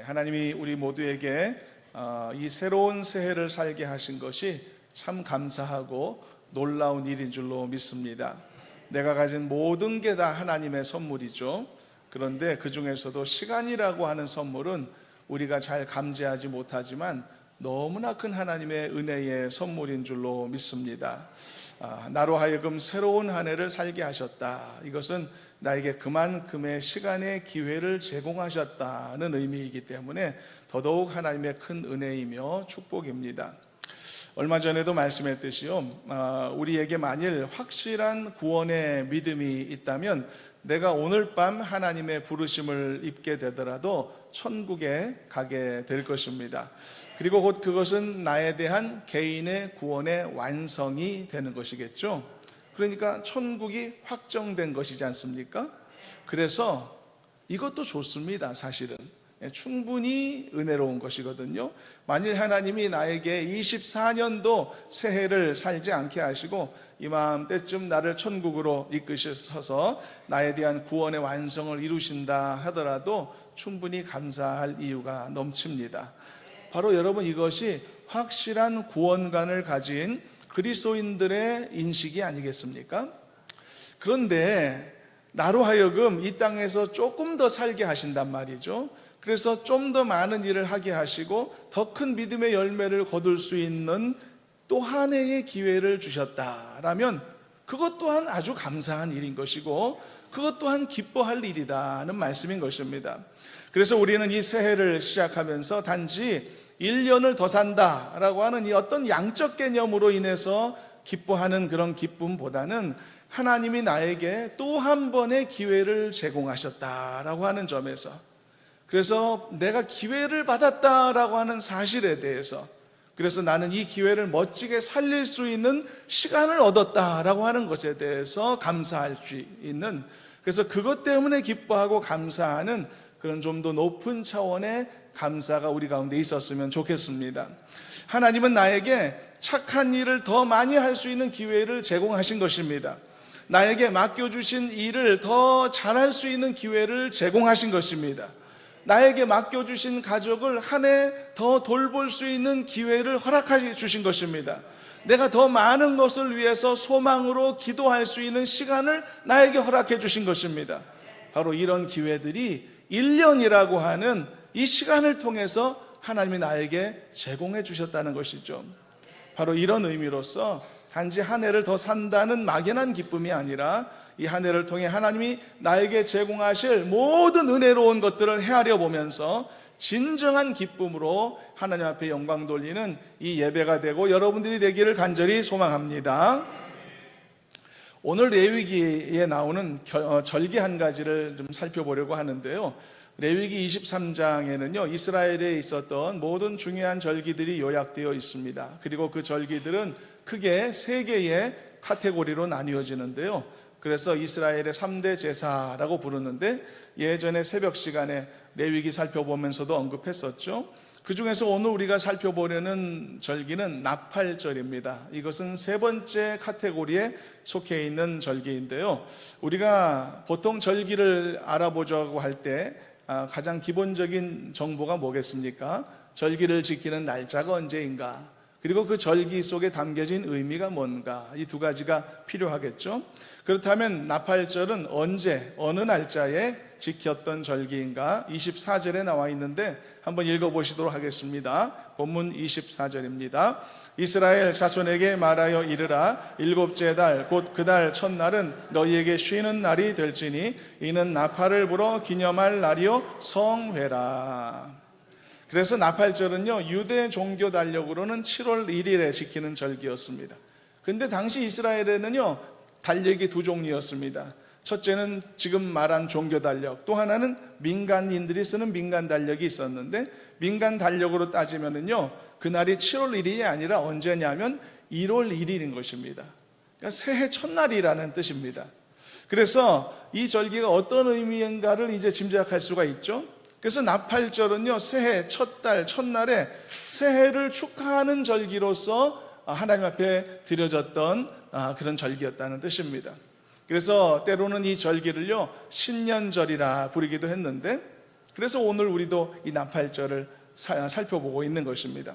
하나님이 우리 모두에게 이 새로운 새해를 살게 하신 것이 참 감사하고 놀라운 일인 줄로 믿습니다. 내가 가진 모든 게 다 하나님의 선물이죠. 그런데 그 중에서도 시간이라고 하는 선물은 우리가 잘 감지하지 못하지만 너무나 큰 하나님의 은혜의 선물인 줄로 믿습니다. 나로 하여금 새로운 한 해를 살게 하셨다. 이것은 나에게 그만큼의 시간의 기회를 제공하셨다는 의미이기 때문에 더더욱 하나님의 큰 은혜이며 축복입니다. 얼마 전에도 말씀했듯이요, 우리에게 만일 확실한 구원의 믿음이 있다면 내가 오늘 밤 하나님의 부르심을 입게 되더라도 천국에 가게 될 것입니다. 그리고 곧 그것은 나에 대한 개인의 구원의 완성이 되는 것이겠죠. 그러니까 천국이 확정된 것이지 않습니까? 그래서 이것도 좋습니다. 사실은 충분히 은혜로운 것이거든요. 만일 하나님이 나에게 24년도 새해를 살지 않게 하시고 이맘때쯤 나를 천국으로 이끄셔서 나에 대한 구원의 완성을 이루신다 하더라도 충분히 감사할 이유가 넘칩니다. 바로 여러분, 이것이 확실한 구원관을 가진 그리스도인들의 인식이 아니겠습니까? 그런데 나로 하여금 이 땅에서 조금 더 살게 하신단 말이죠. 그래서 좀 더 많은 일을 하게 하시고 더 큰 믿음의 열매를 거둘 수 있는 또 한 해의 기회를 주셨다라면 그것 또한 아주 감사한 일인 것이고 그것 또한 기뻐할 일이다는 말씀인 것입니다. 그래서 우리는 이 새해를 시작하면서 단지 1년을 더 산다라고 하는 이 어떤 양적 개념으로 인해서 기뻐하는 그런 기쁨보다는 하나님이 나에게 또 한 번의 기회를 제공하셨다라고 하는 점에서, 그래서 내가 기회를 받았다라고 하는 사실에 대해서, 그래서 나는 이 기회를 멋지게 살릴 수 있는 시간을 얻었다라고 하는 것에 대해서 감사할 수 있는, 그래서 그것 때문에 기뻐하고 감사하는 그런 좀 더 높은 차원의 감사가 우리 가운데 있었으면 좋겠습니다. 하나님은 나에게 착한 일을 더 많이 할 수 있는 기회를 제공하신 것입니다. 나에게 맡겨주신 일을 더 잘할 수 있는 기회를 제공하신 것입니다. 나에게 맡겨주신 가족을 한 해 더 돌볼 수 있는 기회를 허락해 주신 것입니다. 내가 더 많은 것을 위해서 소망으로 기도할 수 있는 시간을 나에게 허락해 주신 것입니다. 바로 이런 기회들이 1년이라고 하는 이 시간을 통해서 하나님이 나에게 제공해 주셨다는 것이죠. 바로 이런 의미로서 단지 한 해를 더 산다는 막연한 기쁨이 아니라 이 한 해를 통해 하나님이 나에게 제공하실 모든 은혜로운 것들을 헤아려 보면서 진정한 기쁨으로 하나님 앞에 영광 돌리는 이 예배가 되고 여러분들이 되기를 간절히 소망합니다. 오늘 레위기에 나오는 절기 한 가지를 좀 살펴보려고 하는데요. 레위기 23장에는요 이스라엘에 있었던 모든 중요한 절기들이 요약되어 있습니다. 그리고 그 절기들은 크게 3개의 카테고리로 나뉘어지는데요. 그래서 이스라엘의 3대 제사라고 부르는데 예전에 새벽 시간에 레위기 살펴보면서도 언급했었죠. 그 중에서 오늘 우리가 살펴보려는 절기는 나팔절입니다. 이것은 3번째 카테고리에 속해 있는 절기인데요. 우리가 보통 절기를 알아보자고 할 때 가장 기본적인 정보가 뭐겠습니까? 절기를 지키는 날짜가 언제인가? 그리고 그 절기 속에 담겨진 의미가 뭔가? 이 두 가지가 필요하겠죠. 그렇다면 나팔절은 언제, 어느 날짜에 지켰던 절기인가? 24절에 나와 있는데 한번 읽어보시도록 하겠습니다. 본문 24절입니다. 이스라엘 자손에게 말하여 이르라. 7째 달 곧 그 달 첫날은 너희에게 쉬는 날이 될지니 이는 나팔을 불어 기념할 날이요 성회라. 그래서 나팔절은요 유대 종교 달력으로는 7월 1일에 지키는 절기였습니다. 근데 당시 이스라엘에는요 달력이 2종류였습니다. 첫째는 지금 말한 종교 달력, 또 하나는 민간인들이 쓰는 민간 달력이 있었는데 민간 달력으로 따지면은요 그날이 7월 1일이 아니라 언제냐면 1월 1일인 것입니다. 그러니까 새해 첫날이라는 뜻입니다. 그래서 이 절기가 어떤 의미인가를 이제 짐작할 수가 있죠. 그래서 나팔절은요 새해 첫 달 첫날에 새해를 축하하는 절기로서 하나님 앞에 드려졌던 그런 절기였다는 뜻입니다. 그래서 때로는 이 절기를요 신년절이라 부르기도 했는데, 그래서 오늘 우리도 이 나팔절을 살펴보고 있는 것입니다.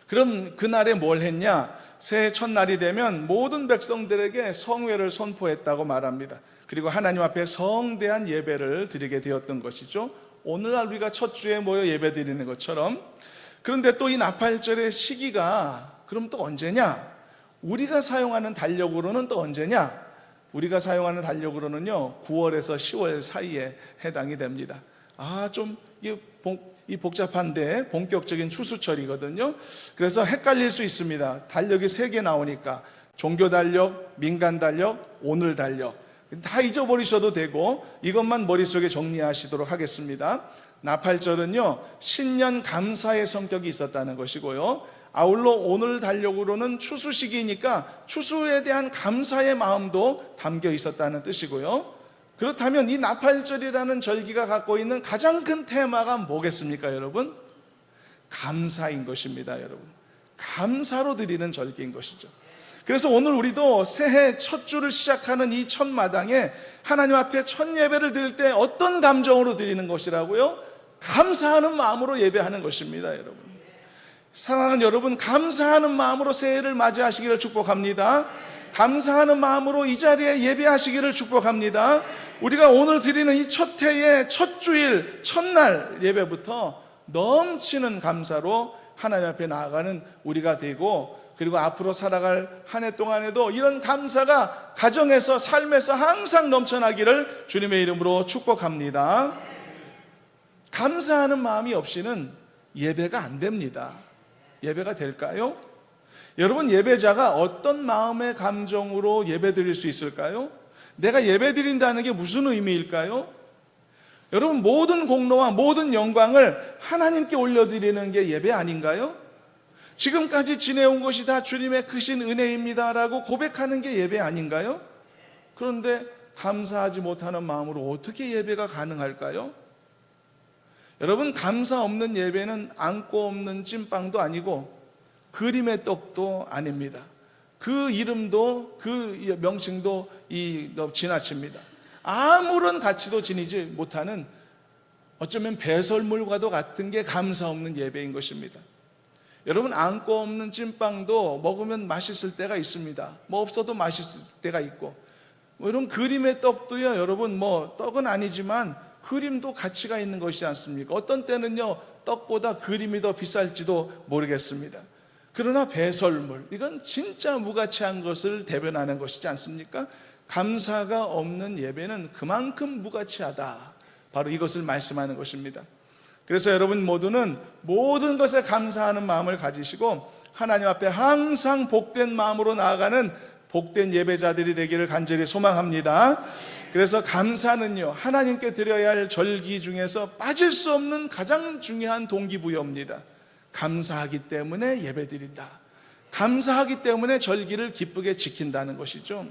그럼 그날에 뭘 했냐? 새해 첫날이 되면 모든 백성들에게 성회를 선포했다고 말합니다. 그리고 하나님 앞에 성대한 예배를 드리게 되었던 것이죠. 오늘날 우리가 첫 주에 모여 예배 드리는 것처럼. 그런데 또 이 나팔절의 시기가 그럼 또 언제냐? 우리가 사용하는 달력으로는 또 언제냐? 우리가 사용하는 달력으로는요 9월에서 10월 사이에 해당이 됩니다. 좀 이 복잡한데 본격적인 추수철이거든요. 그래서 헷갈릴 수 있습니다. 달력이 3개 나오니까 종교 달력, 민간 달력, 오늘 달력 다 잊어버리셔도 되고 이것만 머릿속에 정리하시도록 하겠습니다. 나팔절은요 신년 감사의 성격이 있었다는 것이고요, 아울러 오늘 달력으로는 추수 시기니까 추수에 대한 감사의 마음도 담겨 있었다는 뜻이고요. 그렇다면 이 나팔절이라는 절기가 갖고 있는 가장 큰 테마가 뭐겠습니까, 여러분? 감사인 것입니다, 여러분. 감사로 드리는 절기인 것이죠. 그래서 오늘 우리도 새해 첫 주를 시작하는 이 첫 마당에 하나님 앞에 첫 예배를 드릴 때 어떤 감정으로 드리는 것이라고요? 감사하는 마음으로 예배하는 것입니다, 여러분. 사랑하는 여러분, 감사하는 마음으로 새해를 맞이하시기를 축복합니다. 감사하는 마음으로 이 자리에 예배하시기를 축복합니다. 우리가 오늘 드리는 이 첫 해의 첫 주일, 첫날 예배부터 넘치는 감사로 하나님 앞에 나아가는 우리가 되고, 그리고 앞으로 살아갈 한 해 동안에도 이런 감사가 가정에서, 삶에서 항상 넘쳐나기를 주님의 이름으로 축복합니다. 감사하는 마음이 없이는 예배가 안 됩니다. 예배가 될까요? 여러분, 예배자가 어떤 마음의 감정으로 예배 드릴 수 있을까요? 내가 예배 드린다는 게 무슨 의미일까요? 여러분, 모든 공로와 모든 영광을 하나님께 올려드리는 게 예배 아닌가요? 지금까지 지내온 것이 다 주님의 크신 은혜입니다라고 고백하는 게 예배 아닌가요? 그런데 감사하지 못하는 마음으로 어떻게 예배가 가능할까요? 여러분, 감사 없는 예배는 안고 없는 찐빵도 아니고 그림의 떡도 아닙니다. 그 이름도, 그 명칭도 지나칩니다. 아무런 가치도 지니지 못하는, 어쩌면 배설물과도 같은 게 감사 없는 예배인 것입니다. 여러분, 안고 없는 찐빵도 먹으면 맛있을 때가 있습니다. 뭐 없어도 맛있을 때가 있고, 이런 그림의 떡도요, 여러분, 떡은 아니지만 그림도 가치가 있는 것이지 않습니까? 어떤 때는요 떡보다 그림이 더 비쌀지도 모르겠습니다. 그러나 배설물, 이건 진짜 무가치한 것을 대변하는 것이지 않습니까? 감사가 없는 예배는 그만큼 무가치하다, 바로 이것을 말씀하는 것입니다. 그래서 여러분 모두는 모든 것에 감사하는 마음을 가지시고 하나님 앞에 항상 복된 마음으로 나아가는 복된 예배자들이 되기를 간절히 소망합니다. 그래서 감사는요 하나님께 드려야 할 절기 중에서 빠질 수 없는 가장 중요한 동기부여입니다. 감사하기 때문에 예배드린다, 감사하기 때문에 절기를 기쁘게 지킨다는 것이죠.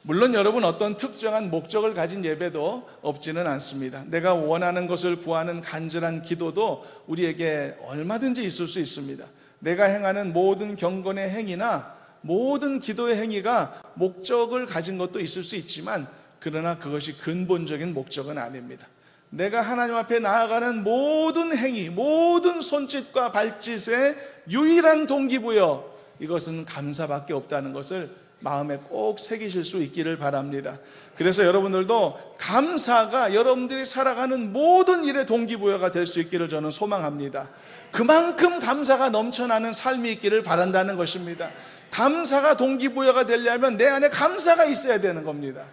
물론 여러분, 어떤 특정한 목적을 가진 예배도 없지는 않습니다. 내가 원하는 것을 구하는 간절한 기도도 우리에게 얼마든지 있을 수 있습니다. 내가 행하는 모든 경건의 행위나 모든 기도의 행위가 목적을 가진 것도 있을 수 있지만, 그러나 그것이 근본적인 목적은 아닙니다. 내가 하나님 앞에 나아가는 모든 행위, 모든 손짓과 발짓의 유일한 동기부여, 이것은 감사밖에 없다는 것을 마음에 꼭 새기실 수 있기를 바랍니다. 그래서 여러분들도 감사가 여러분들이 살아가는 모든 일의 동기부여가 될 수 있기를 저는 소망합니다. 그만큼 감사가 넘쳐나는 삶이 있기를 바란다는 것입니다. 감사가 동기부여가 되려면 내 안에 감사가 있어야 되는 겁니다.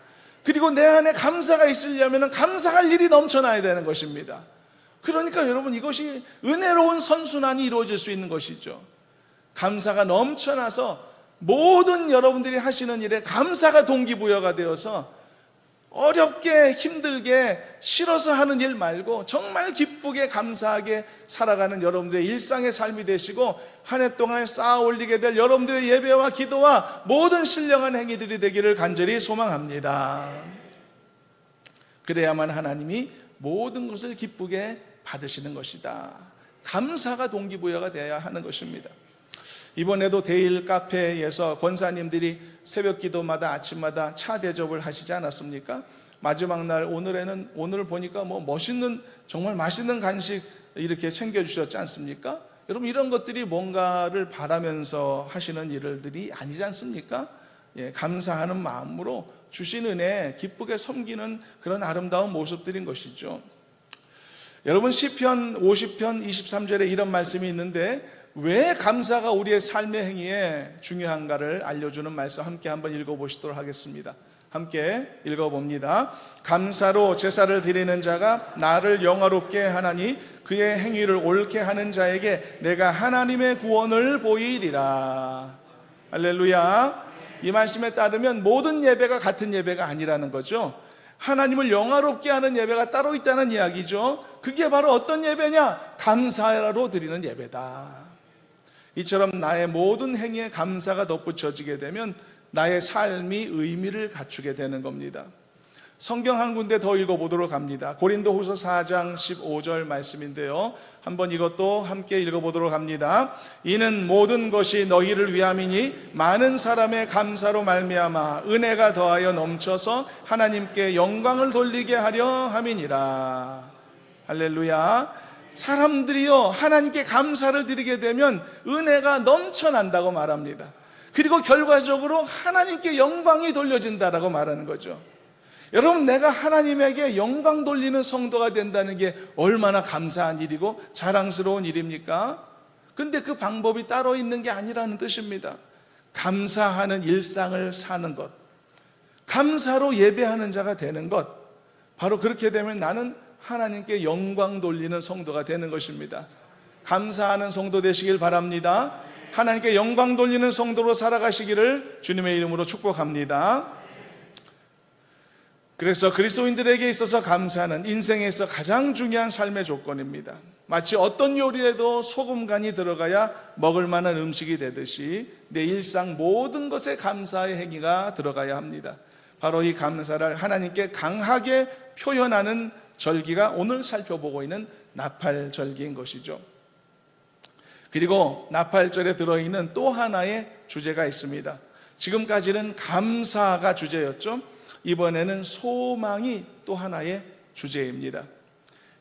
그리고 내 안에 감사가 있으려면 감사할 일이 넘쳐나야 되는 것입니다. 그러니까 여러분, 이것이 은혜로운 선순환이 이루어질 수 있는 것이죠. 감사가 넘쳐나서 모든 여러분들이 하시는 일에 감사가 동기부여가 되어서 어렵게 힘들게 싫어서 하는 일 말고 정말 기쁘게 감사하게 살아가는 여러분들의 일상의 삶이 되시고, 한 해 동안 쌓아 올리게 될 여러분들의 예배와 기도와 모든 신령한 행위들이 되기를 간절히 소망합니다. 그래야만 하나님이 모든 것을 기쁘게 받으시는 것이다. 감사가 동기부여가 되어야 하는 것입니다. 이번에도 데일 카페에서 권사님들이 새벽 기도마다 아침마다 차 대접을 하시지 않았습니까? 마지막 날 오늘 보니까 멋있는 정말 맛있는 간식 이렇게 챙겨주셨지 않습니까? 여러분, 이런 것들이 뭔가를 바라면서 하시는 일들이 아니지 않습니까? 감사하는 마음으로 주신 은혜 기쁘게 섬기는 그런 아름다운 모습들인 것이죠. 여러분, 시편 50편 23절에 이런 말씀이 있는데 왜 감사가 우리의 삶의 행위에 중요한가를 알려주는 말씀 함께 한번 읽어보시도록 하겠습니다. 함께 읽어봅니다. 감사로 제사를 드리는 자가 나를 영화롭게 하나니 그의 행위를 옳게 하는 자에게 내가 하나님의 구원을 보이리라. 할렐루야. 이 말씀에 따르면 모든 예배가 같은 예배가 아니라는 거죠. 하나님을 영화롭게 하는 예배가 따로 있다는 이야기죠. 그게 바로 어떤 예배냐? 감사로 드리는 예배다. 이처럼 나의 모든 행위에 감사가 덧붙여지게 되면 나의 삶이 의미를 갖추게 되는 겁니다. 성경 한 군데 더 읽어보도록 합니다. 고린도후서 4장 15절 말씀인데요, 한번 이것도 함께 읽어보도록 합니다. 이는 모든 것이 너희를 위함이니 많은 사람의 감사로 말미암아 은혜가 더하여 넘쳐서 하나님께 영광을 돌리게 하려 함이니라. 할렐루야. 사람들이요, 하나님께 감사를 드리게 되면 은혜가 넘쳐난다고 말합니다. 그리고 결과적으로 하나님께 영광이 돌려진다라고 말하는 거죠. 여러분, 내가 하나님에게 영광 돌리는 성도가 된다는 게 얼마나 감사한 일이고 자랑스러운 일입니까? 근데 그 방법이 따로 있는 게 아니라는 뜻입니다. 감사하는 일상을 사는 것, 감사로 예배하는 자가 되는 것, 바로 그렇게 되면 나는 하나님께 영광 돌리는 성도가 되는 것입니다. 감사하는 성도 되시길 바랍니다. 하나님께 영광 돌리는 성도로 살아가시기를 주님의 이름으로 축복합니다. 그래서 그리스도인들에게 있어서 감사는 인생에서 가장 중요한 삶의 조건입니다. 마치 어떤 요리에도 소금 간이 들어가야 먹을 만한 음식이 되듯이 내 일상 모든 것에 감사의 행위가 들어가야 합니다. 바로 이 감사를 하나님께 강하게 표현하는 절기가 오늘 살펴보고 있는 나팔절기인 것이죠. 그리고 나팔절에 들어있는 또 하나의 주제가 있습니다. 지금까지는 감사가 주제였죠. 이번에는 소망이 또 하나의 주제입니다.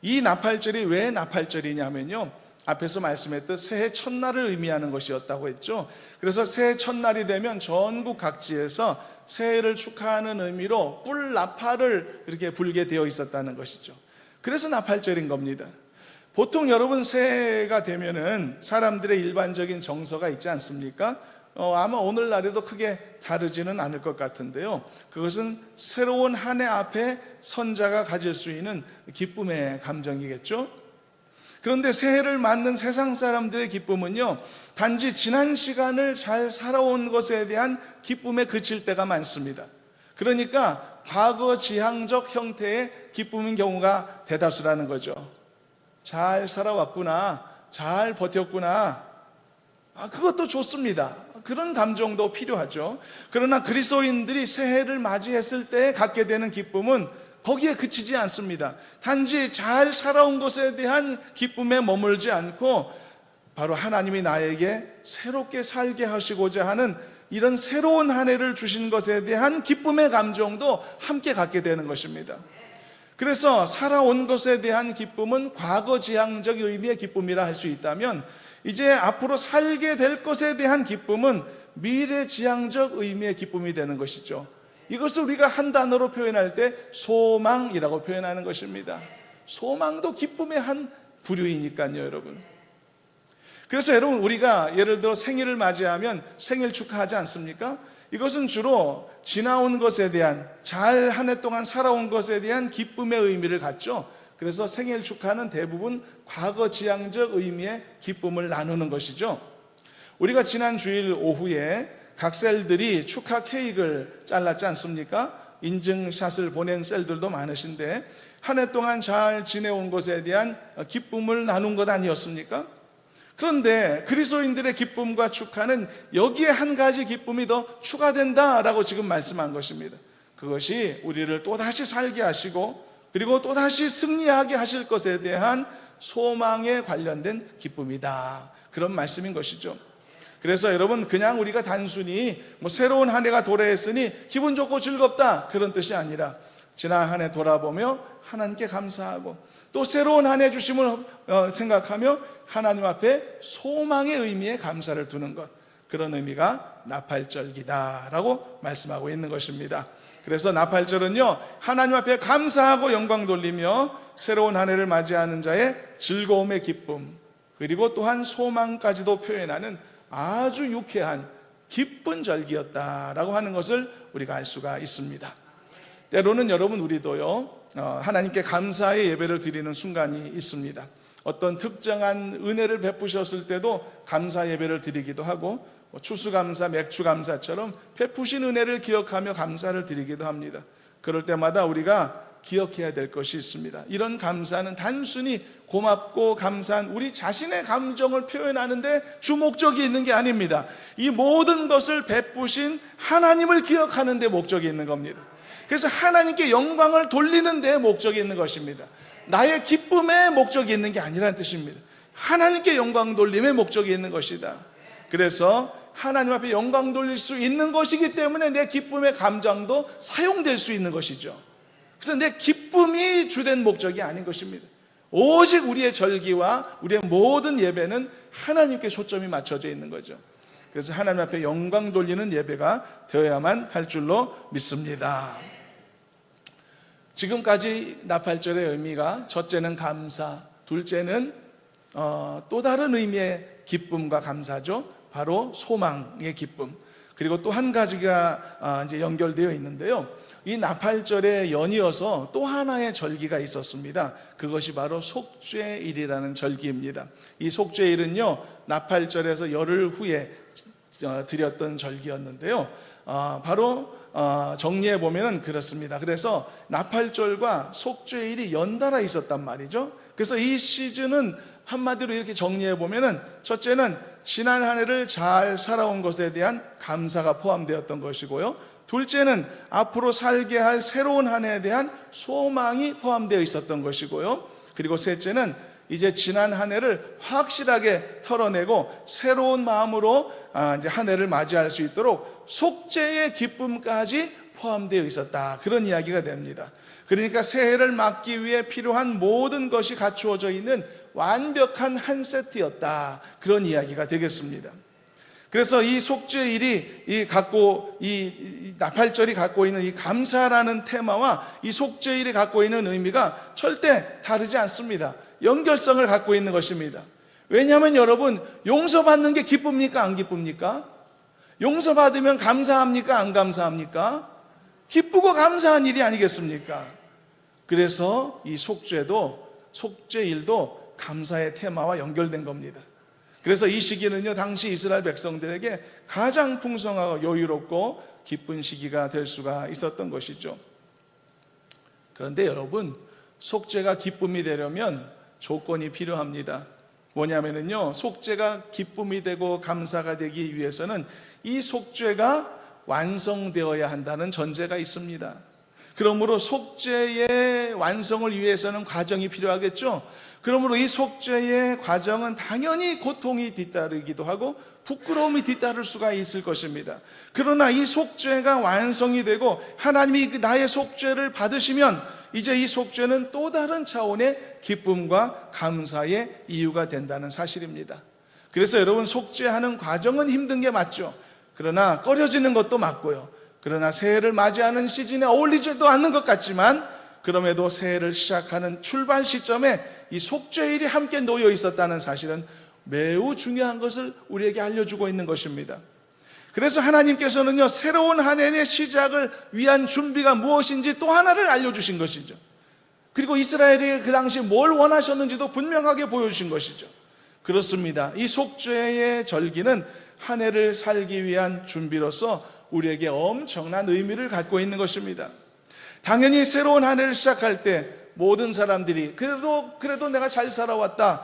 이 나팔절이 왜 나팔절이냐면요, 앞에서 말씀했던 새해 첫날을 의미하는 것이었다고 했죠. 그래서 새해 첫날이 되면 전국 각지에서 새해를 축하하는 의미로 뿔 나팔을 이렇게 불게 되어 있었다는 것이죠. 그래서 나팔절인 겁니다. 보통 여러분, 새해가 되면은 사람들의 일반적인 정서가 있지 않습니까? 아마 오늘날에도 크게 다르지는 않을 것 같은데요, 그것은 새로운 한 해 앞에 선자가 가질 수 있는 기쁨의 감정이겠죠. 그런데 새해를 맞는 세상 사람들의 기쁨은요, 단지 지난 시간을 잘 살아온 것에 대한 기쁨에 그칠 때가 많습니다. 그러니까 과거 지향적 형태의 기쁨인 경우가 대다수라는 거죠. 잘 살아왔구나, 잘 버텼구나, 그것도 좋습니다. 그런 감정도 필요하죠. 그러나 그리스도인들이 새해를 맞이했을 때 갖게 되는 기쁨은 거기에 그치지 않습니다. 단지 잘 살아온 것에 대한 기쁨에 머물지 않고 바로 하나님이 나에게 새롭게 살게 하시고자 하는 이런 새로운 한 해를 주신 것에 대한 기쁨의 감정도 함께 갖게 되는 것입니다. 그래서 살아온 것에 대한 기쁨은 과거 지향적 의미의 기쁨이라 할 수 있다면, 이제 앞으로 살게 될 것에 대한 기쁨은 미래 지향적 의미의 기쁨이 되는 것이죠. 이것을 우리가 한 단어로 표현할 때 소망이라고 표현하는 것입니다. 소망도 기쁨의 한 부류이니까요, 여러분. 그래서 여러분, 우리가 예를 들어 생일을 맞이하면 생일 축하하지 않습니까? 이것은 주로 지나온 것에 대한, 잘 한 해 동안 살아온 것에 대한 기쁨의 의미를 갖죠. 그래서 생일 축하는 대부분 과거 지향적 의미의 기쁨을 나누는 것이죠. 우리가 지난 주일 오후에 각 셀들이 축하 케이크를 잘랐지 않습니까? 인증샷을 보낸 셀들도 많으신데 한 해 동안 잘 지내온 것에 대한 기쁨을 나눈 것 아니었습니까? 그런데 그리스도인들의 기쁨과 축하는 여기에 한 가지 기쁨이 더 추가된다라고 지금 말씀한 것입니다. 그것이 우리를 또다시 살게 하시고 그리고 또다시 승리하게 하실 것에 대한 소망에 관련된 기쁨이다, 그런 말씀인 것이죠. 그래서 여러분, 그냥 우리가 단순히 새로운 한 해가 도래했으니 기분 좋고 즐겁다, 그런 뜻이 아니라 지난 한 해 돌아보며 하나님께 감사하고, 또 새로운 한 해 주심을 생각하며 하나님 앞에 소망의 의미에 감사를 두는 것, 그런 의미가 나팔절기다라고 말씀하고 있는 것입니다. 그래서 나팔절은요, 하나님 앞에 감사하고 영광 돌리며 새로운 한 해를 맞이하는 자의 즐거움의 기쁨, 그리고 또한 소망까지도 표현하는 아주 유쾌한 기쁜 절기였다라고 하는 것을 우리가 알 수가 있습니다. 때로는 여러분, 우리도요, 하나님께 감사의 예배를 드리는 순간이 있습니다. 어떤 특정한 은혜를 베푸셨을 때도 감사 예배를 드리기도 하고, 추수감사, 맥주감사처럼 베푸신 은혜를 기억하며 감사를 드리기도 합니다. 그럴 때마다 우리가 기억해야 될 것이 있습니다. 이런 감사는 단순히 고맙고 감사한 우리 자신의 감정을 표현하는데 주목적이 있는 게 아닙니다. 이 모든 것을 베푸신 하나님을 기억하는 데 목적이 있는 겁니다. 그래서 하나님께 영광을 돌리는 데 목적이 있는 것입니다. 나의 기쁨에 목적이 있는 게 아니라는 뜻입니다. 하나님께 영광 돌림에 목적이 있는 것이다. 그래서 하나님 앞에 영광 돌릴 수 있는 것이기 때문에 내 기쁨의 감정도 사용될 수 있는 것이죠. 그래서 내 기쁨이 주된 목적이 아닌 것입니다. 오직 우리의 절기와 우리의 모든 예배는 하나님께 초점이 맞춰져 있는 거죠. 그래서 하나님 앞에 영광 돌리는 예배가 되어야만 할 줄로 믿습니다. 지금까지 나팔절의 의미가 첫째는 감사, 둘째는 또 다른 의미의 기쁨과 감사죠. 바로 소망의 기쁨. 그리고 또 한 가지가 이제 연결되어 있는데요. 이 나팔절에 연이어서 또 하나의 절기가 있었습니다. 그것이 바로 속죄일이라는 절기입니다. 이 속죄일은요, 나팔절에서 열흘 후에 드렸던 절기였는데요. 바로 정리해 보면 그렇습니다. 그래서 나팔절과 속죄일이 연달아 있었단 말이죠. 그래서 이 시즌은 한마디로 이렇게 정리해 보면은, 첫째는 지난 한 해를 잘 살아온 것에 대한 감사가 포함되었던 것이고요, 둘째는 앞으로 살게 할 새로운 한 해에 대한 소망이 포함되어 있었던 것이고요, 그리고 셋째는 이제 지난 한 해를 확실하게 털어내고 새로운 마음으로 이제 한 해를 맞이할 수 있도록 속죄의 기쁨까지 포함되어 있었다, 그런 이야기가 됩니다. 그러니까 새해를 맞기 위해 필요한 모든 것이 갖추어져 있는 완벽한 한 세트였다, 그런 이야기가 되겠습니다. 그래서 이 속죄일이 이 나팔절이 갖고 있는 이 감사라는 테마와 이 속죄일이 갖고 있는 의미가 절대 다르지 않습니다. 연결성을 갖고 있는 것입니다. 왜냐하면 여러분, 용서받는 게 기쁩니까, 안 기쁩니까? 용서받으면 감사합니까, 안 감사합니까? 기쁘고 감사한 일이 아니겠습니까? 그래서 이 속죄일도 감사의 테마와 연결된 겁니다. 그래서 이 시기는요, 당시 이스라엘 백성들에게 가장 풍성하고 여유롭고 기쁜 시기가 될 수가 있었던 것이죠. 그런데 여러분, 속죄가 기쁨이 되려면 조건이 필요합니다. 뭐냐면요, 속죄가 기쁨이 되고 감사가 되기 위해서는 이 속죄가 완성되어야 한다는 전제가 있습니다. 그러므로 속죄의 완성을 위해서는 과정이 필요하겠죠. 그러므로 이 속죄의 과정은 당연히 고통이 뒤따르기도 하고 부끄러움이 뒤따를 수가 있을 것입니다. 그러나 이 속죄가 완성이 되고 하나님이 나의 속죄를 받으시면 이제 이 속죄는 또 다른 차원의 기쁨과 감사의 이유가 된다는 사실입니다. 그래서 여러분, 속죄하는 과정은 힘든 게 맞죠. 그러나 꺼려지는 것도 맞고요. 그러나 새해를 맞이하는 시즌에 어울리지도 않는 것 같지만, 그럼에도 새해를 시작하는 출발 시점에 이 속죄일이 함께 놓여 있었다는 사실은 매우 중요한 것을 우리에게 알려주고 있는 것입니다. 그래서 하나님께서는요, 새로운 한 해의 시작을 위한 준비가 무엇인지 또 하나를 알려주신 것이죠. 그리고 이스라엘이 그 당시 뭘 원하셨는지도 분명하게 보여주신 것이죠. 그렇습니다. 이 속죄의 절기는 한 해를 살기 위한 준비로서 우리에게 엄청난 의미를 갖고 있는 것입니다. 당연히 새로운 한 해를 시작할 때 모든 사람들이 그래도 내가 잘 살아왔다,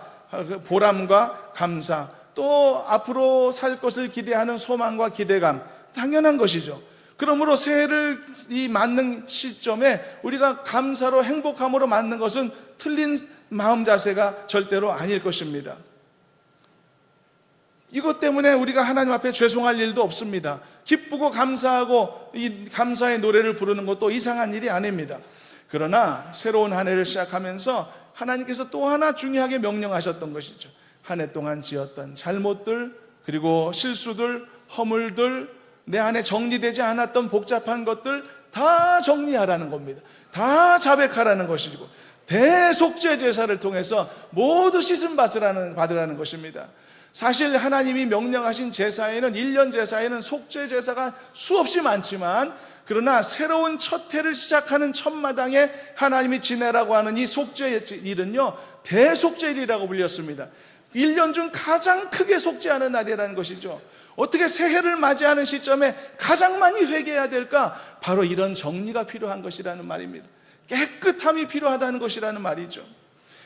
보람과 감사, 또 앞으로 살 것을 기대하는 소망과 기대감, 당연한 것이죠. 그러므로 새해를 이 맞는 시점에 우리가 감사로 행복함으로 맞는 것은 틀린 마음 자세가 절대로 아닐 것입니다. 이것 때문에 우리가 하나님 앞에 죄송할 일도 없습니다. 기쁘고 감사하고 이 감사의 노래를 부르는 것도 이상한 일이 아닙니다. 그러나 새로운 한 해를 시작하면서 하나님께서 또 하나 중요하게 명령하셨던 것이죠. 한 해 동안 지었던 잘못들, 그리고 실수들, 허물들, 내 안에 정리되지 않았던 복잡한 것들 다 정리하라는 겁니다. 다 자백하라는 것이고, 대속죄 제사를 통해서 모두 씻음 받으라는 것입니다. 사실 하나님이 명령하신 제사에는, 1년 제사에는 속죄 제사가 수없이 많지만, 그러나 새로운 첫 해를 시작하는 첫마당에 하나님이 지내라고 하는 이 속죄일은요, 대속죄일이라고 불렸습니다. 1년 중 가장 크게 속죄하는 날이라는 것이죠. 어떻게 새해를 맞이하는 시점에 가장 많이 회개해야 될까? 바로 이런 정리가 필요한 것이라는 말입니다. 깨끗함이 필요하다는 것이라는 말이죠.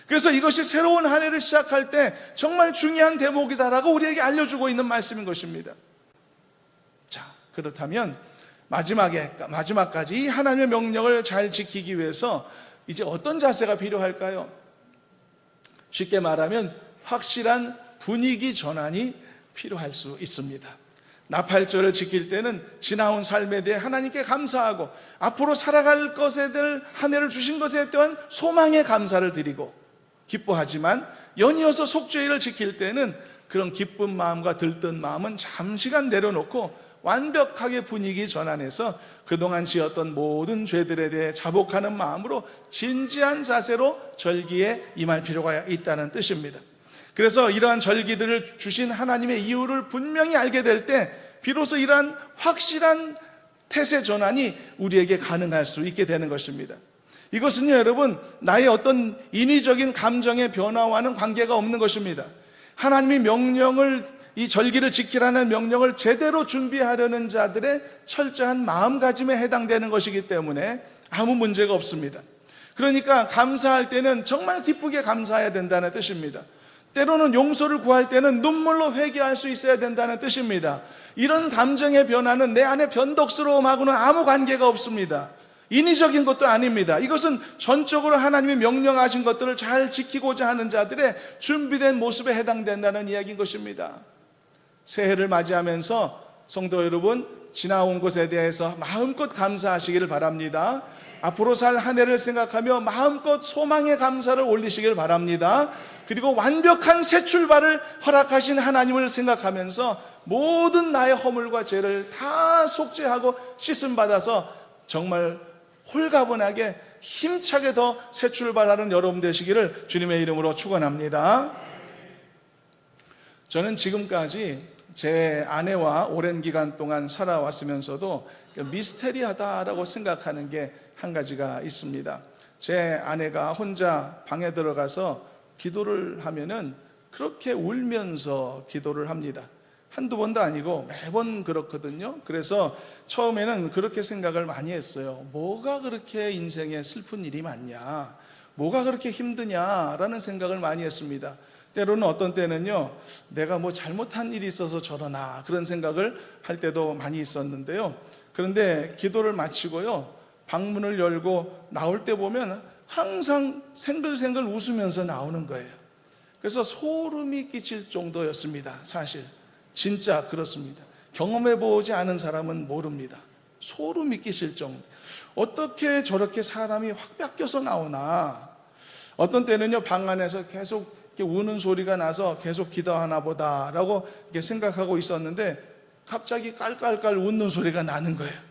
그래서 이것이 새로운 한 해를 시작할 때 정말 중요한 대목이다라고 우리에게 알려주고 있는 말씀인 것입니다. 자, 그렇다면 마지막까지 이 하나님의 명령을 잘 지키기 위해서 이제 어떤 자세가 필요할까요? 쉽게 말하면 확실한 분위기 전환이 필요할 수 있습니다. 나팔절을 지킬 때는 지나온 삶에 대해 하나님께 감사하고, 앞으로 살아갈 것에 대한 한 해를 주신 것에 대한 소망에 감사를 드리고 기뻐하지만, 연이어서 속죄일을 지킬 때는 그런 기쁜 마음과 들뜬 마음은 잠시간 내려놓고 완벽하게 분위기 전환해서 그동안 지었던 모든 죄들에 대해 자복하는 마음으로 진지한 자세로 절기에 임할 필요가 있다는 뜻입니다. 그래서 이러한 절기들을 주신 하나님의 이유를 분명히 알게 될 때 비로소 이러한 확실한 태세 전환이 우리에게 가능할 수 있게 되는 것입니다. 이것은요, 여러분, 나의 어떤 인위적인 감정의 변화와는 관계가 없는 것입니다. 하나님이 이 절기를 지키라는 명령을 제대로 준비하려는 자들의 철저한 마음가짐에 해당되는 것이기 때문에 아무 문제가 없습니다. 그러니까 감사할 때는 정말 기쁘게 감사해야 된다는 뜻입니다. 때로는 용서를 구할 때는 눈물로 회개할 수 있어야 된다는 뜻입니다. 이런 감정의 변화는 내 안의 변덕스러움하고는 아무 관계가 없습니다. 인위적인 것도 아닙니다. 이것은 전적으로 하나님이 명령하신 것들을 잘 지키고자 하는 자들의 준비된 모습에 해당된다는 이야기인 것입니다. 새해를 맞이하면서 성도 여러분, 지나온 것에 대해서 마음껏 감사하시기를 바랍니다. 앞으로 살 한 해를 생각하며 마음껏 소망의 감사를 올리시길 바랍니다. 그리고 완벽한 새 출발을 허락하신 하나님을 생각하면서 모든 나의 허물과 죄를 다 속죄하고 씻음받아서 정말 홀가분하게 힘차게 더 새 출발하는 여러분 되시기를 주님의 이름으로 축원합니다. 저는 지금까지 제 아내와 오랜 기간 동안 살아왔으면서도 미스테리하다라고 생각하는 게 한 가지가 있습니다. 제 아내가 혼자 방에 들어가서 기도를 하면은 그렇게 울면서 기도를 합니다. 한두 번도 아니고 매번 그렇거든요. 그래서 처음에는 그렇게 생각을 많이 했어요. 뭐가 그렇게 인생에 슬픈 일이 많냐, 뭐가 그렇게 힘드냐라는 생각을 많이 했습니다. 때로는 어떤 때는요, 내가 뭐 잘못한 일이 있어서 저러나 그런 생각을 할 때도 많이 있었는데요. 그런데 기도를 마치고요, 방문을 열고 나올 때 보면 항상 생글생글 웃으면서 나오는 거예요. 그래서 소름이 끼칠 정도였습니다. 사실 진짜 그렇습니다. 경험해보지 않은 사람은 모릅니다. 소름이 끼칠 정도. 어떻게 저렇게 사람이 확 바뀌어서 나오나. 어떤 때는요, 방 안에서 계속 이렇게 우는 소리가 나서 계속 기도하나 보다라고 이렇게 생각하고 있었는데 갑자기 깔깔깔 웃는 소리가 나는 거예요.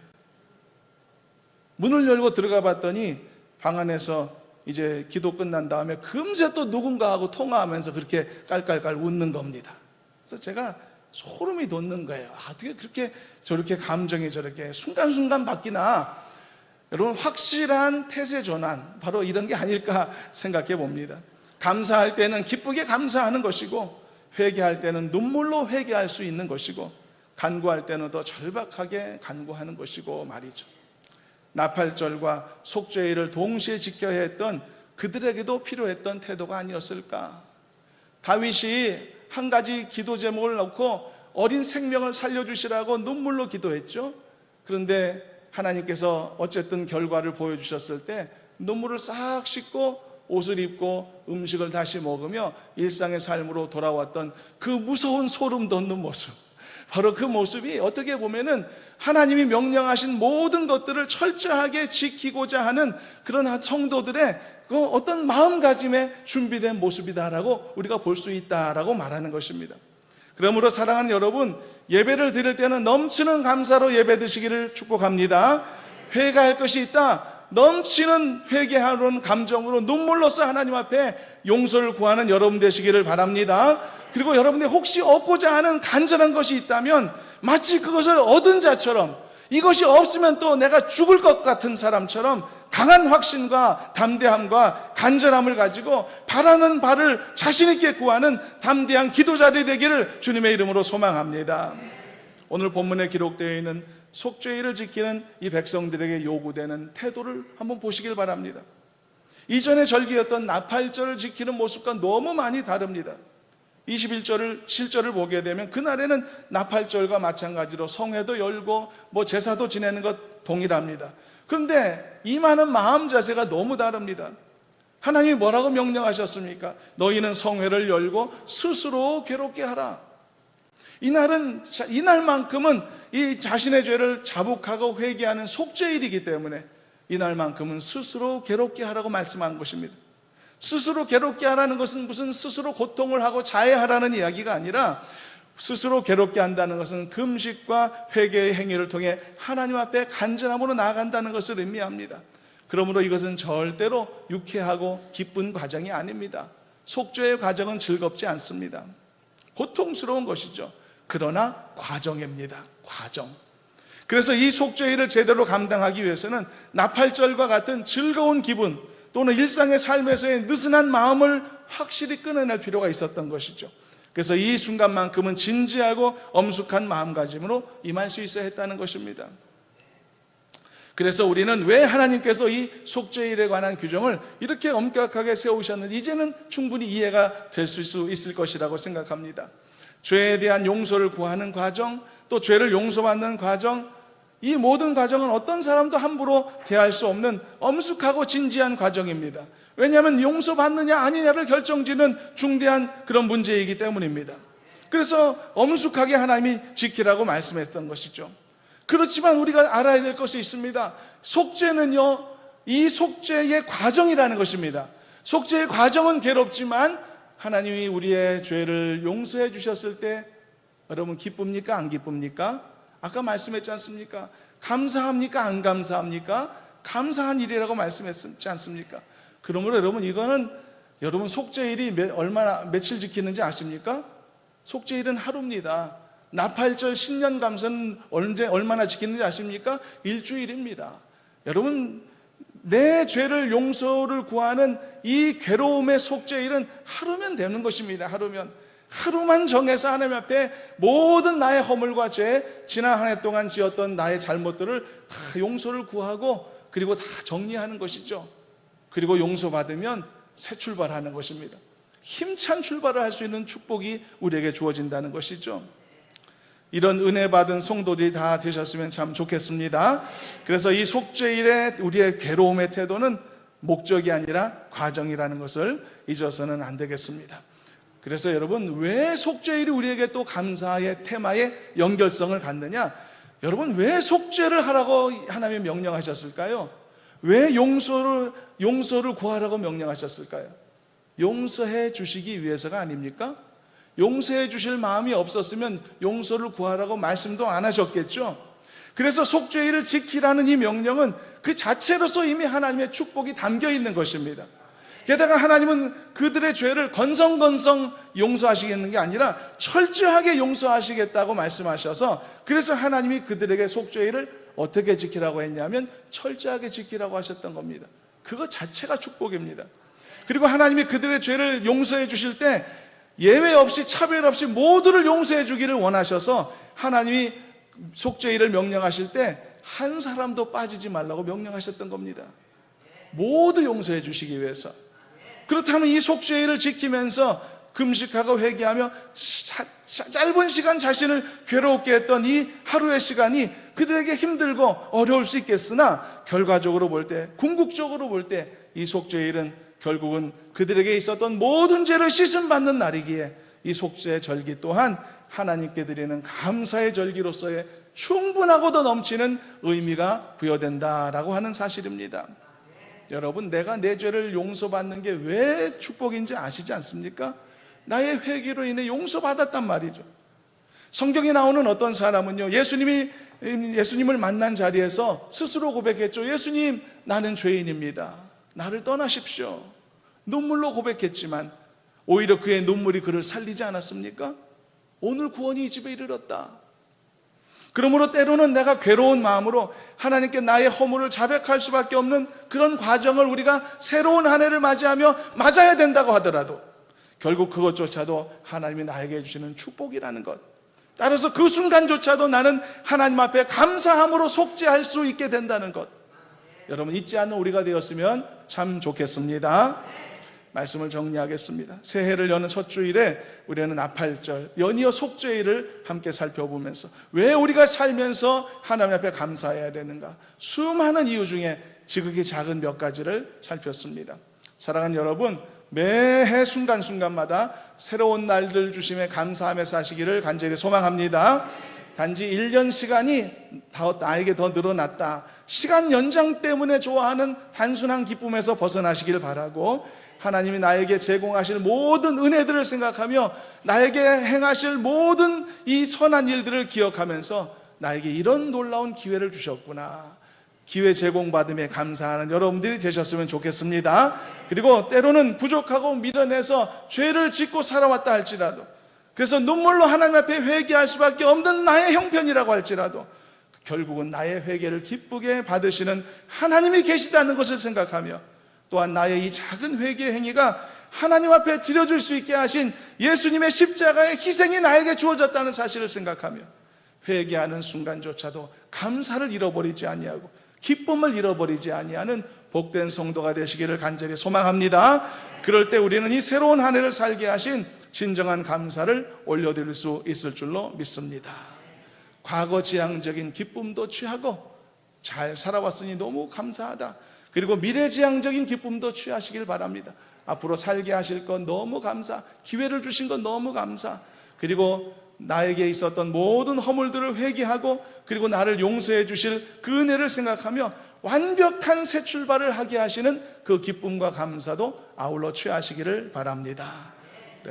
문을 열고 들어가 봤더니 방 안에서 이제 기도 끝난 다음에 금세 또 누군가하고 통화하면서 그렇게 깔깔깔 웃는 겁니다. 그래서 제가 소름이 돋는 거예요. 어떻게 그렇게 저렇게 감정이 저렇게 순간순간 바뀌나. 여러분, 확실한 태세 전환, 바로 이런 게 아닐까 생각해 봅니다. 감사할 때는 기쁘게 감사하는 것이고, 회개할 때는 눈물로 회개할 수 있는 것이고, 간구할 때는 더 절박하게 간구하는 것이고 말이죠. 나팔절과 속죄일을 동시에 지켜야 했던 그들에게도 필요했던 태도가 아니었을까. 다윗이 한 가지 기도 제목을 놓고 어린 생명을 살려주시라고 눈물로 기도했죠. 그런데 하나님께서 어쨌든 결과를 보여주셨을 때 눈물을 싹 씻고 옷을 입고 음식을 다시 먹으며 일상의 삶으로 돌아왔던 그 무서운 소름 돋는 모습, 바로 그 모습이 어떻게 보면은 하나님이 명령하신 모든 것들을 철저하게 지키고자 하는 그런 성도들의 그 어떤 마음가짐에 준비된 모습이다라고 우리가 볼 수 있다라고 말하는 것입니다. 그러므로 사랑하는 여러분, 예배를 드릴 때는 넘치는 감사로 예배 드시기를 축복합니다. 회개할 것이 있다, 넘치는 회개하는 감정으로 눈물로써 하나님 앞에 용서를 구하는 여러분 되시기를 바랍니다. 그리고 여러분이 혹시 얻고자 하는 간절한 것이 있다면 마치 그것을 얻은 자처럼, 이것이 없으면 또 내가 죽을 것 같은 사람처럼 강한 확신과 담대함과 간절함을 가지고 바라는 바를 자신 있게 구하는 담대한 기도자들이 되기를 주님의 이름으로 소망합니다. 오늘 본문에 기록되어 있는 속죄일을 지키는 이 백성들에게 요구되는 태도를 한번 보시길 바랍니다. 이전의 절기였던 나팔절을 지키는 모습과 너무 많이 다릅니다. 7절을 보게 되면 그날에는 나팔절과 마찬가지로 성회도 열고 제사도 지내는 것 동일합니다. 그런데 임하는 마음 자세가 너무 다릅니다. 하나님이 뭐라고 명령하셨습니까? 너희는 성회를 열고 스스로 괴롭게 하라. 이날만큼은 이 자신의 죄를 자복하고 회개하는 속죄일이기 때문에 이날만큼은 스스로 괴롭게 하라고 말씀한 것입니다. 스스로 괴롭게 하라는 것은 무슨 스스로 고통을 하고 자해하라는 이야기가 아니라, 스스로 괴롭게 한다는 것은 금식과 회개의 행위를 통해 하나님 앞에 간절함으로 나아간다는 것을 의미합니다. 그러므로 이것은 절대로 유쾌하고 기쁜 과정이 아닙니다. 속죄의 과정은 즐겁지 않습니다. 고통스러운 것이죠. 그러나 과정입니다. 과정. 그래서 이 속죄일을 제대로 감당하기 위해서는 나팔절과 같은 즐거운 기분 또는 일상의 삶에서의 느슨한 마음을 확실히 끊어낼 필요가 있었던 것이죠. 그래서 이 순간만큼은 진지하고 엄숙한 마음가짐으로 임할 수 있어야 했다는 것입니다. 그래서 우리는 왜 하나님께서 이 속죄일에 관한 규정을 이렇게 엄격하게 세우셨는지 이제는 충분히 이해가 될 수 있을 것이라고 생각합니다. 죄에 대한 용서를 구하는 과정, 또 죄를 용서받는 과정, 이 모든 과정은 어떤 사람도 함부로 대할 수 없는 엄숙하고 진지한 과정입니다. 왜냐하면 용서받느냐 아니냐를 결정짓는 중대한 그런 문제이기 때문입니다. 그래서 엄숙하게 하나님이 지키라고 말씀했던 것이죠. 그렇지만 우리가 알아야 될 것이 있습니다. 속죄는요, 이 속죄의 과정이라는 것입니다. 속죄의 과정은 괴롭지만 하나님이 우리의 죄를 용서해 주셨을 때 여러분 기쁩니까? 안 기쁩니까? 아까 말씀했지 않습니까? 감사합니까? 안 감사합니까? 감사한 일이라고 말씀했지 않습니까? 그러므로 여러분, 이거는 여러분 속죄일이 며칠 지키는지 아십니까? 속죄일은 하루입니다. 나팔절 신년감사는 얼마나 지키는지 아십니까? 일주일입니다. 여러분, 내 죄를 용서를 구하는 이 괴로움의 속죄일은 하루면 되는 것입니다. 하루만 정해서 하나님 앞에 모든 나의 허물과 죄, 지난 한 해 동안 지었던 나의 잘못들을 다 용서를 구하고 그리고 다 정리하는 것이죠. 그리고 용서받으면 새 출발하는 것입니다. 힘찬 출발을 할 수 있는 축복이 우리에게 주어진다는 것이죠. 이런 은혜 받은 성도들이 다 되셨으면 참 좋겠습니다. 그래서 이 속죄일에 우리의 괴로움의 태도는 목적이 아니라 과정이라는 것을 잊어서는 안 되겠습니다. 그래서 여러분, 왜 속죄일이 우리에게 또 감사의 테마의 연결성을 갖느냐? 여러분, 왜 속죄를 하라고 하나님이 명령하셨을까요? 왜 용서를 구하라고 명령하셨을까요? 용서해 주시기 위해서가 아닙니까? 용서해 주실 마음이 없었으면 용서를 구하라고 말씀도 안 하셨겠죠. 그래서 속죄일을 지키라는 이 명령은 그 자체로서 이미 하나님의 축복이 담겨 있는 것입니다. 게다가 하나님은 그들의 죄를 건성건성 용서하시겠는 게 아니라 철저하게 용서하시겠다고 말씀하셔서, 그래서 하나님이 그들에게 속죄일을 어떻게 지키라고 했냐면 철저하게 지키라고 하셨던 겁니다. 그것 자체가 축복입니다. 그리고 하나님이 그들의 죄를 용서해 주실 때 예외 없이 차별 없이 모두를 용서해 주기를 원하셔서 하나님이 속죄일을 명령하실 때 한 사람도 빠지지 말라고 명령하셨던 겁니다. 모두 용서해 주시기 위해서. 그렇다면 이 속죄일을 지키면서 금식하고 회개하며 짧은 시간 자신을 괴롭게 했던 이 하루의 시간이 그들에게 힘들고 어려울 수 있겠으나 결과적으로 볼 때, 궁극적으로 볼 때 이 속죄일은 결국은 그들에게 있었던 모든 죄를 씻음받는 날이기에 이 속죄 절기 또한 하나님께 드리는 감사의 절기로서의 충분하고도 넘치는 의미가 부여된다라고 하는 사실입니다. 여러분, 내가 내 죄를 용서받는 게 왜 축복인지 아시지 않습니까? 나의 회개로 인해 용서받았단 말이죠. 성경에 나오는 어떤 사람은요, 예수님을 만난 자리에서 스스로 고백했죠. 예수님, 나는 죄인입니다. 나를 떠나십시오. 눈물로 고백했지만 오히려 그의 눈물이 그를 살리지 않았습니까? 오늘 구원이 이 집에 이르렀다. 그러므로 때로는 내가 괴로운 마음으로 하나님께 나의 허물을 자백할 수밖에 없는 그런 과정을 우리가 새로운 한 해를 맞이하며 맞아야 된다고 하더라도 결국 그것조차도 하나님이 나에게 주시는 축복이라는 것, 따라서 그 순간조차도 나는 하나님 앞에 감사함으로 속죄할 수 있게 된다는 것, 여러분 잊지 않는 우리가 되었으면 참 좋겠습니다. 말씀을 정리하겠습니다. 새해를 여는 첫 주일에 우리는 나팔절, 연이어 속죄일을 함께 살펴보면서 왜 우리가 살면서 하나님 앞에 감사해야 되는가, 수많은 이유 중에 지극히 작은 몇 가지를 살폈습니다. 사랑하는 여러분, 매해 순간순간마다 새로운 날들 주심에 감사하며 사시기를 간절히 소망합니다. 단지 1년 시간이 나에게 더 늘어났다, 시간 연장 때문에 좋아하는 단순한 기쁨에서 벗어나시길 바라고, 하나님이 나에게 제공하실 모든 은혜들을 생각하며 나에게 행하실 모든 이 선한 일들을 기억하면서 나에게 이런 놀라운 기회를 주셨구나, 기회 제공받음에 감사하는 여러분들이 되셨으면 좋겠습니다. 그리고 때로는 부족하고 미련해서 죄를 짓고 살아왔다 할지라도, 그래서 눈물로 하나님 앞에 회개할 수밖에 없는 나의 형편이라고 할지라도 결국은 나의 회개를 기쁘게 받으시는 하나님이 계시다는 것을 생각하며, 또한 나의 이 작은 회개 행위가 하나님 앞에 드려줄 수 있게 하신 예수님의 십자가의 희생이 나에게 주어졌다는 사실을 생각하며 회개하는 순간조차도 감사를 잃어버리지 아니하고 기쁨을 잃어버리지 아니하는 복된 성도가 되시기를 간절히 소망합니다. 그럴 때 우리는 이 새로운 한 해를 살게 하신 진정한 감사를 올려드릴 수 있을 줄로 믿습니다. 과거 지향적인 기쁨도 취하고 잘 살아왔으니 너무 감사하다, 그리고 미래지향적인 기쁨도 취하시길 바랍니다. 앞으로 살게 하실 건 너무 감사, 기회를 주신 건 너무 감사, 그리고 나에게 있었던 모든 허물들을 회개하고 그리고 나를 용서해 주실 그 은혜를 생각하며 완벽한 새 출발을 하게 하시는 그 기쁨과 감사도 아울러 취하시기를 바랍니다.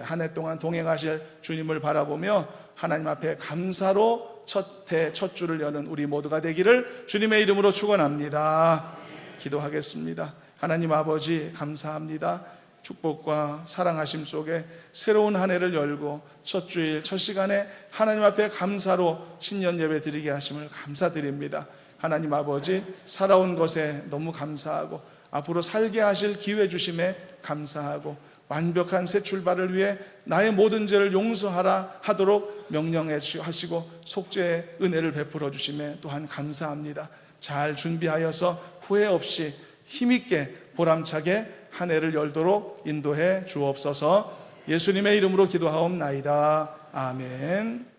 한 해 동안 동행하실 주님을 바라보며 하나님 앞에 감사로 첫 주를 여는 우리 모두가 되기를 주님의 이름으로 축원합니다. 기도하겠습니다. 하나님 아버지, 감사합니다. 축복과 사랑하심 속에 새로운 한 해를 열고 첫 주일 첫 시간에 하나님 앞에 감사로 신년 예배 드리게 하심을 감사드립니다. 하나님 아버지, 살아온 것에 너무 감사하고 앞으로 살게 하실 기회 주심에 감사하고 완벽한 새 출발을 위해 나의 모든 죄를 용서하라 하도록 명령하시고 속죄의 은혜를 베풀어 주심에 또한 감사합니다. 잘 준비하여서 후회 없이 힘있게 보람차게 한 해를 열도록 인도해 주옵소서. 예수님의 이름으로 기도하옵나이다. 아멘.